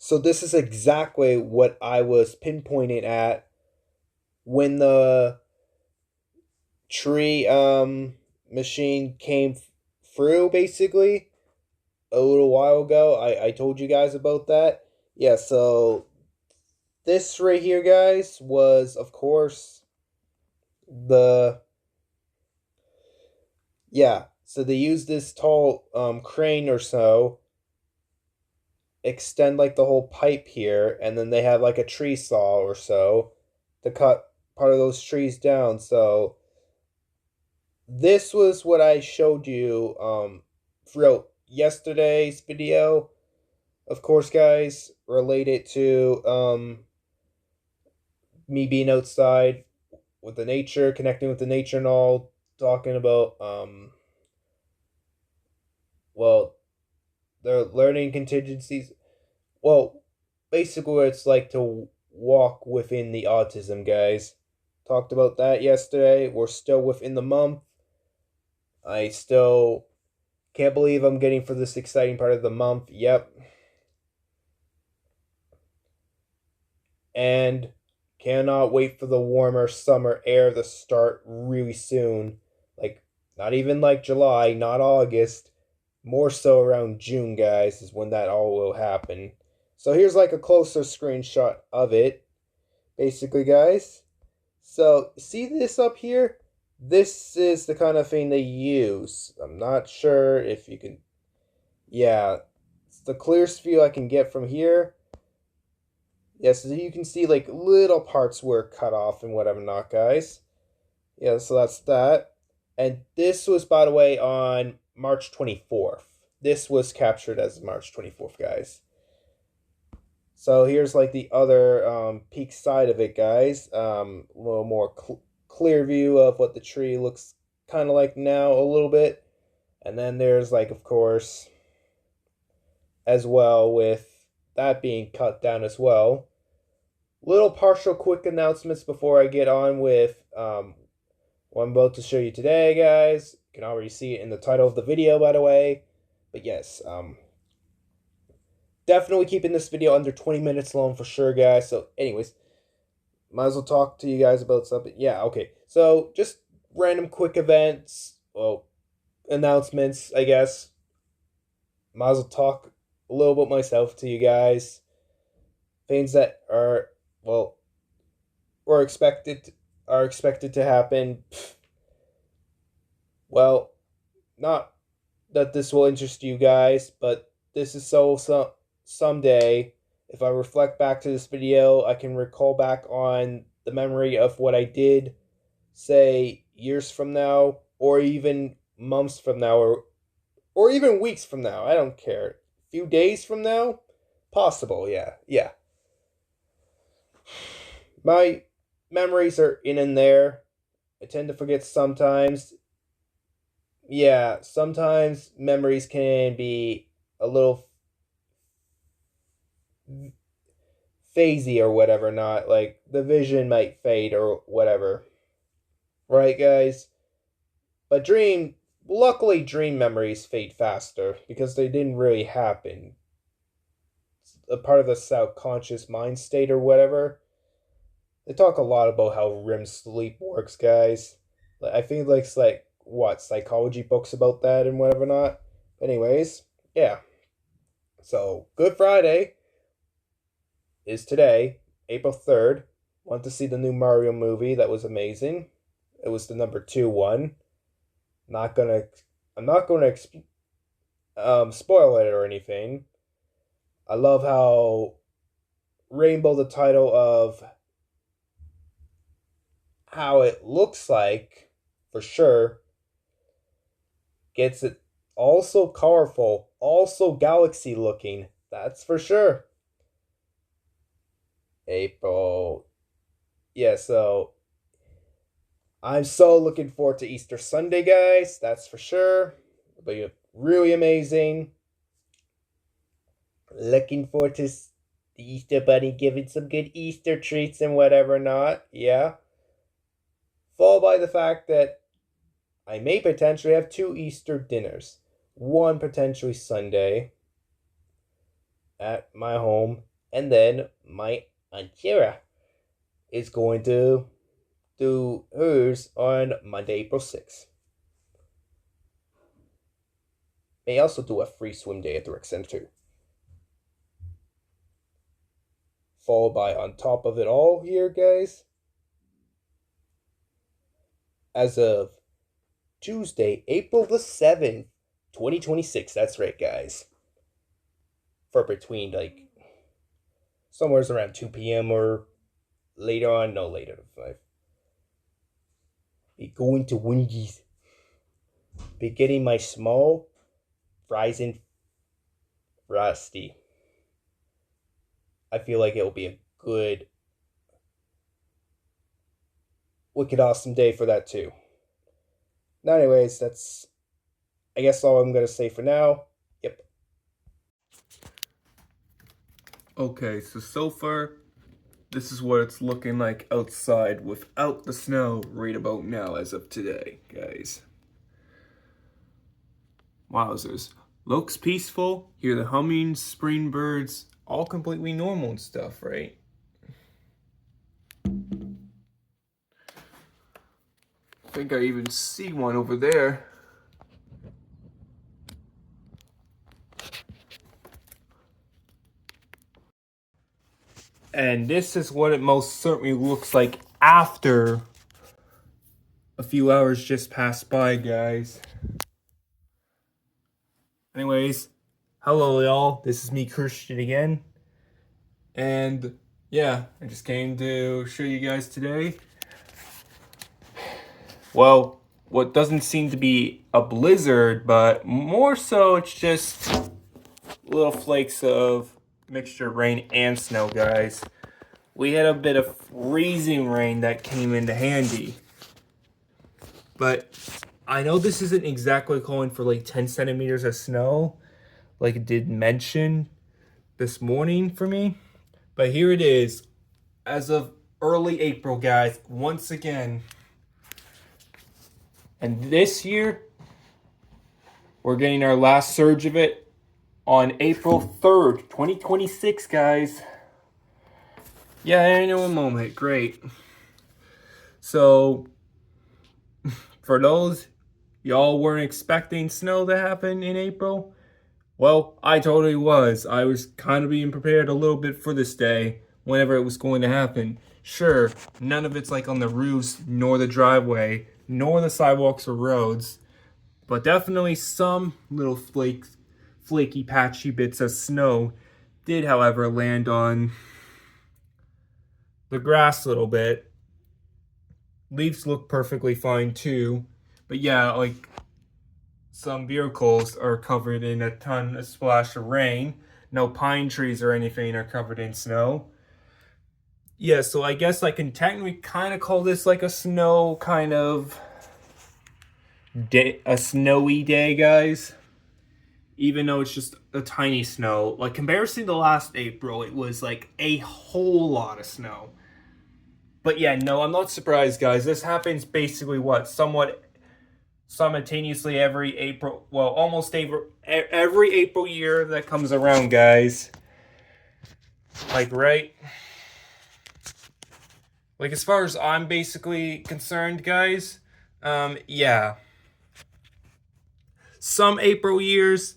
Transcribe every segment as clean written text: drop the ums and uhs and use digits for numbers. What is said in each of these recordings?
So this is exactly what I was pinpointing at when the tree machine came through basically a little while ago. I told you guys about that. Yeah, so this right here guys was of course the yeah, so they used this tall crane or so extend like the whole pipe here, and then they have like a tree saw or so to cut part of those trees down. So this was what I showed you throughout yesterday's video. Of course, guys, related to me being outside with the nature, connecting with the nature and all, talking about well, the learning contingencies. Well, basically what it's like to walk within the autism, guys. Talked about that yesterday. We're still within the month. I still can't believe I'm getting for this exciting part of the month. Yep. And cannot wait for the warmer summer air to start really soon. Like, not even like July, not August. More so around June, guys, is when that all will happen. So here's like a closer screenshot of it, basically, guys. So, see this up here? This is the kind of thing they use. I'm not sure if you can. Yeah, it's the clearest view I can get from here. Yeah, so you can see like little parts were cut off and whatever not, guys. Yeah, so that's that. And this was, by the way, on March 24th. This was captured as March 24th, guys. So here's like the other peak side of it, guys. A little more clear view of what the tree looks kind of like now, a little bit. And then there's like, of course, as well with that being cut down as well. Little partial quick announcements before I get on with what I'm about to show you today, guys. You can already see it in the title of the video, by the way. But yes, definitely keeping this video under 20 minutes long for sure, guys. So, anyways, might as well talk to you guys about something. Yeah, okay. So, just random quick events, well, announcements, I guess. Might as well talk a little bit myself to you guys. Things that are, well, were expected are expected to happen. Well, not that this will interest you guys, but this is so someday if I reflect back to this video, I can recall back on the memory of what I did say years from now or even months from now or even weeks from now. I don't care. A few days from now? Possible, yeah. Yeah. My memories are in and there. I tend to forget sometimes. Yeah, sometimes memories can be a little phasey or whatever, not like the vision might fade or whatever. Right, guys? But luckily, dream memories fade faster because they didn't really happen. It's a part of the subconscious mind state or whatever. They talk a lot about how REM sleep works, guys. I think like it's like what psychology books about that and whatever not. Anyways, yeah. So Good Friday is today, April 3rd. Want to see the new Mario movie? That was amazing. It was the number two one. Not gonna, I'm not gonna spoil it or anything. I love how Rainbow, the title of how it looks like, for sure, gets it also colorful, also galaxy looking. That's for sure. April. Yeah, so I'm so looking forward to Easter Sunday, guys. That's for sure. It'll be really amazing. Looking forward to the Easter Bunny giving some good Easter treats and whatever not. Yeah. Followed by the fact that I may potentially have two Easter dinners. One potentially Sunday at my home, And then my Aunt Kira is going to do hers on Monday, April 6th. May also do a free swim day at the rec center too. Followed by on top of it all here, guys, as of Tuesday, April the 7th, 2026. That's right, guys. For between like somewhere around 2 p.m. or later on, no later than 5. Be going to Wendy's. Be getting my small fries and frosty. I feel like it'll be a good, wicked awesome day for that too. Now, anyways, that's I guess all I'm gonna say for now. Yep. Okay, so far, this is what it's looking like outside without the snow right about now as of today, guys. Wowzers. Looks peaceful. Hear the humming, spring birds, all completely normal and stuff, right? I think I even see one over there. And this is what it most certainly looks like after a few hours just passed by, guys. Anyways, hello y'all, this is me, Christian, again. And yeah, I just came to show you guys today. Well, what doesn't seem to be a blizzard, but more so it's just little flakes of mixture of rain and snow, guys. We had a bit of freezing rain that came into handy. But I know this isn't exactly calling for like 10 centimeters of snow, like it did mention this morning for me. But here it is, as of early April, guys, once again. And this year, we're getting our last surge of it on April 3rd, 2026, guys. Yeah, I know a moment. Great. So, for those y'all weren't expecting snow to happen in April, well, I totally was. I was kind of being prepared a little bit for this day, whenever it was going to happen. Sure, none of it's like on the roofs, nor the driveway, nor the sidewalks or roads, but definitely some little flaky, patchy bits of snow did, however, land on the grass a little bit. Leaves look perfectly fine too, but yeah, like some vehicles are covered in a ton of splash of rain. No pine trees or anything are covered in snow. Yeah, so I guess I can technically kind of call this like a snow kind of day, a snowy day, guys. Even though it's just a tiny snow. Like, comparison to last April, it was like a whole lot of snow. But yeah, no, I'm not surprised, guys. This happens basically somewhat simultaneously every April, well, almost every April year that comes around, guys. Like, right? Like, as far as I'm basically concerned, guys, yeah. Some April years,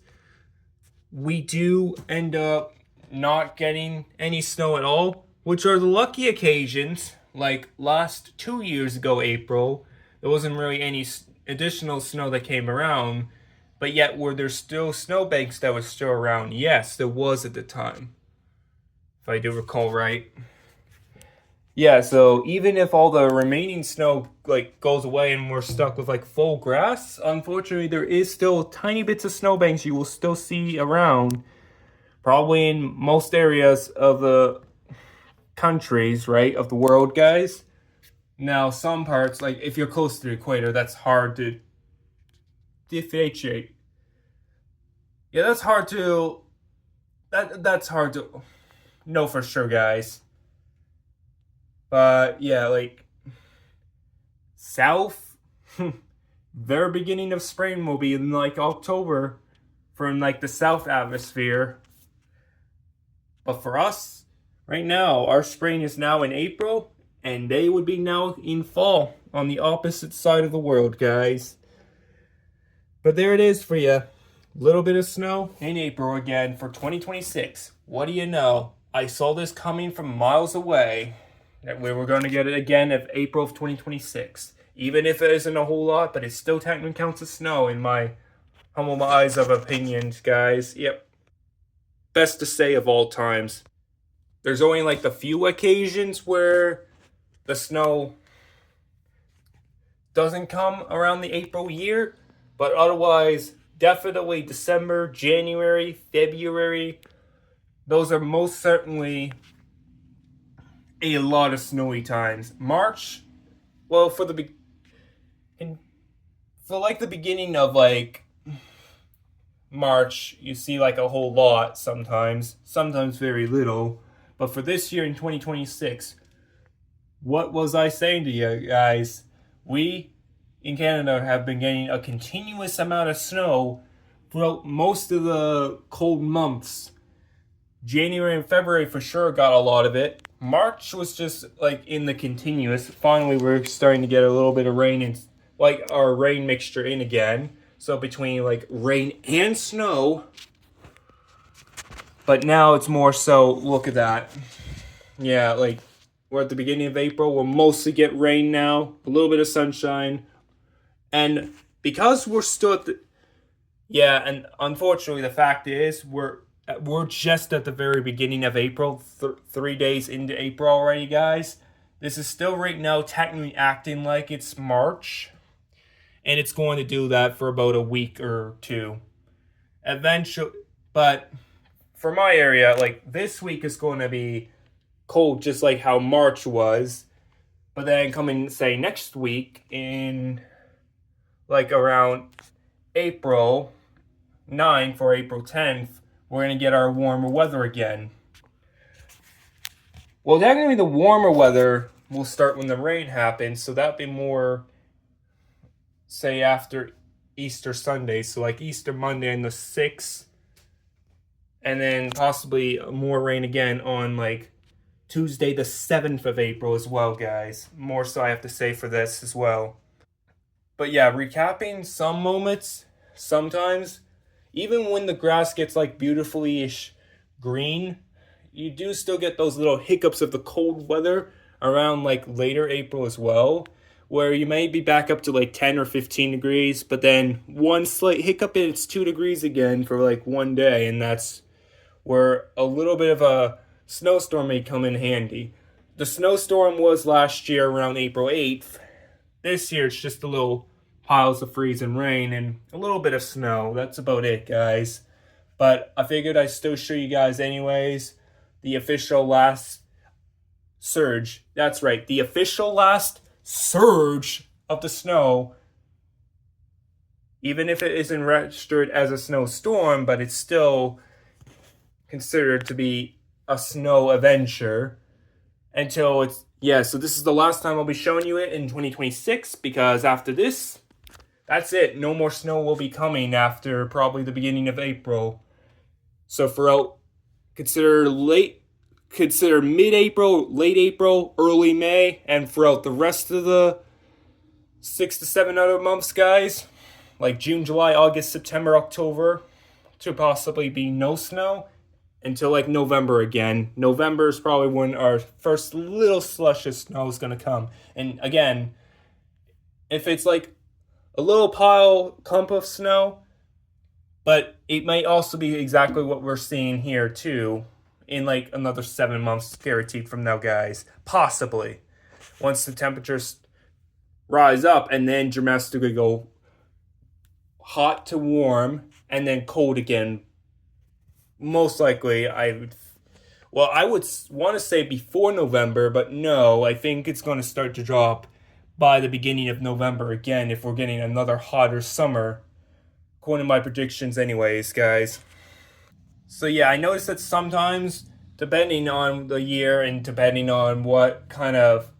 we do end up not getting any snow at all, which are the lucky occasions. Like last 2 years ago, April, there wasn't really any additional snow that came around, but yet were there still snowbanks that were still around? Yes, there was at the time, if I do recall right. Yeah, so even if all the remaining snow like goes away and we're stuck with like full grass, unfortunately there is still tiny bits of snowbanks you will still see around, probably in most areas of the countries, right, of the world, guys. Now, some parts, like if you're close to the equator, that's hard to differentiate. Yeah, that's hard to know for sure, guys. But yeah, like south, very beginning of spring will be in like October from like the south atmosphere. But for us, Right now, our spring is now in April, and they would be now in fall on the opposite side of the world, guys. But there it is for you. Little bit of snow in April again for 2026. What do you know? I saw this coming from miles away that we were going to get it again of April of 2026. Even if it isn't a whole lot, but it still technically counts as snow in my humble eyes of opinions, guys. Yep. Best to say of all times. There's only like the few occasions where the snow doesn't come around the April year, but otherwise, definitely December, January, February, those are most certainly a lot of snowy times. March, well, for the beginning of like March, you see like a whole lot sometimes very little. But for this year in 2026, what was I saying to you guys? We in Canada have been getting a continuous amount of snow throughout most of the cold months. January and February for sure got a lot of it. March was just like in the continuous. Finally, we're starting to get a little bit of rain and like our rain mixture in again. So between like rain and snow. But now it's more so, look at that. Yeah, like we're at the beginning of April. We'll mostly get rain now, a little bit of sunshine. And because we're still at the, yeah, and unfortunately the fact is we're just at the very beginning of April, 3 days into April already, guys. This is still right now technically acting like it's March, and it's going to do that for about a week or two. Eventually, but for my area, like this week is going to be cold just like how March was. But then coming, say, next week in like around April 9th or April 10th, we're going to get our warmer weather again. Well, technically the warmer weather will start when the rain happens, so that'd be more, say, after Easter Sunday, so like Easter Monday and the 6th, and then possibly more rain again on like Tuesday the 7th of April as well, guys. More so I have to say for this as well. But yeah, recapping some moments, sometimes, even when the grass gets like beautifully-ish green, you do still get those little hiccups of the cold weather around like later April as well, where you may be back up to like 10 or 15 degrees, but then one slight hiccup and it's 2 degrees again for like one day, and that's where a little bit of a snowstorm may come in handy. The snowstorm was last year around April 8th. This year it's just a little piles of freezing rain and a little bit of snow. That's about it, guys. But I figured I'd still show you guys anyways the official last surge. That's right, the official last surge of the snow. Even if it isn't registered as a snowstorm, but it's still considered to be a snow adventure until it's, yeah, so this is the last time I'll be showing you it in 2026, because after this, that's it. No more snow will be coming after probably the beginning of April. So throughout, consider mid-April, late April, early May, and throughout the rest of the 6 to 7 other months, guys, like June, July, August, September, October, to possibly be no snow until like November again. November is probably when our first little slush of snow is going to come. And again, if it's like a little clump of snow, but it might also be exactly what we're seeing here too in like another 7 months guaranteed from now, guys. Possibly. Once the temperatures rise up and then dramatically go hot to warm and then cold again. Most likely, I would want to say before November, but no, I think it's going to start to drop by the beginning of November again if we're getting another hotter summer, according to my predictions anyways, guys. So yeah, I noticed that sometimes, depending on the year and depending on what kind of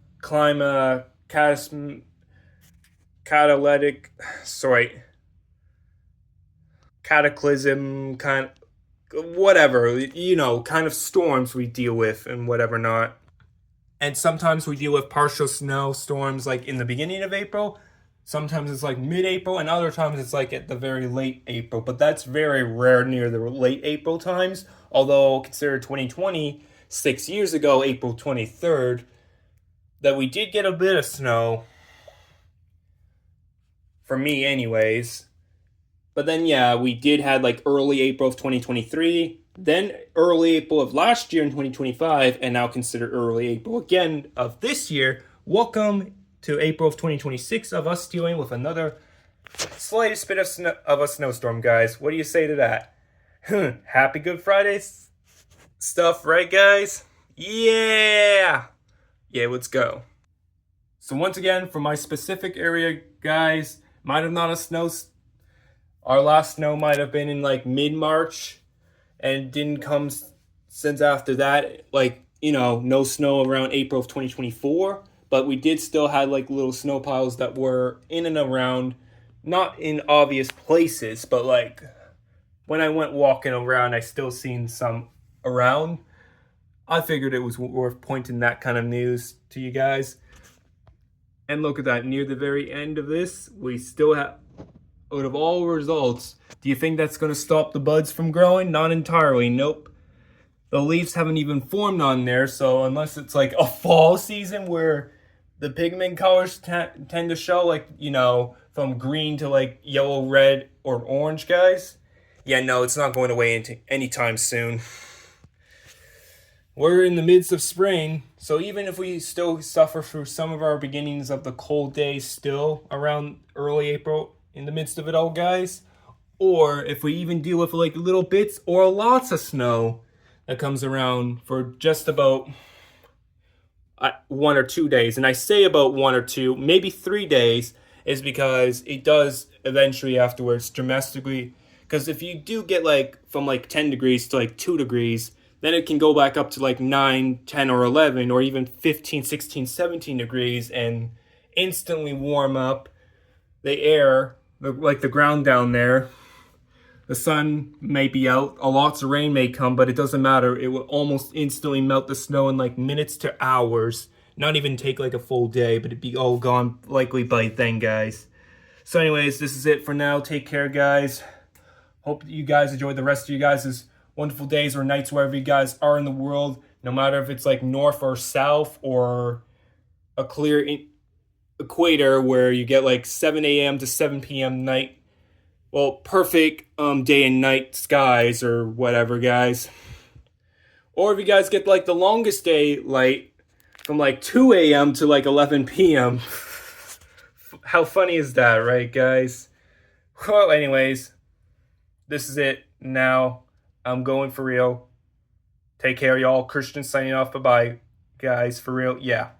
cataclysm kind whatever, kind of storms we deal with and whatever not. And sometimes we deal with partial snowstorms like in the beginning of April. Sometimes it's like mid-April, and other times it's like at the very late April. But that's very rare near the late April times. Although consider 2020, 6 years ago, April 23rd, that we did get a bit of snow. For me, anyways. But then, yeah, we did had like early April of 2023, then early April of last year in 2025, and now consider early April again of this year. Welcome to April of 2026 of us dealing with another slightest bit of a snowstorm, guys. What do you say to that? Happy Good Friday stuff, right, guys? Yeah! Yeah, let's go. So once again, for my specific area, guys, might have not a snow. Our last snow might have been in like mid-March, and didn't come since after that. Like, no snow around April of 2024. But we did still have like little snow piles that were in and around, not in obvious places, but like when I went walking around, I still seen some around. I figured it was worth pointing that kind of news to you guys. And look at that, near the very end of this, we still have, out of all results, do you think that's going to stop the buds from growing? Not entirely, nope. The leaves haven't even formed on there, so unless it's like a fall season where the pigment colors tend to show, like, from green to like yellow, red, or orange, guys. Yeah, no, it's not going away anytime soon. We're in the midst of spring, so even if we still suffer through some of our beginnings of the cold days still around early April, in the midst of it all, guys, or if we even deal with like little bits or lots of snow that comes around for just about 1 or 2 days, and I say about 1 or 2, maybe 3 days, is because it does eventually afterwards dramatically, because if you do get like from like 10 degrees to like 2 degrees, then it can go back up to like 9, 10, or 11, or even 15, 16, 17 degrees and instantly warm up the air, like the ground down there. The sun may be out, lots of rain may come, but it doesn't matter. It will almost instantly melt the snow in like minutes to hours. Not even take like a full day, but it'd be all gone likely by then, guys. So anyways, this is it for now. Take care, guys. Hope you guys enjoy the rest of you guys' wonderful days or nights wherever you guys are in the world. No matter if it's like north or south or a clear equator where you get like 7 a.m. to 7 p.m. night. Well, perfect day and night skies or whatever, guys. Or if you guys get like the longest day light from like 2 a.m. to like 11 p.m. How funny is that, right, guys? Well, anyways, this is it now. I'm going for real. Take care, y'all. Christian signing off. Bye-bye, guys. For real. Yeah.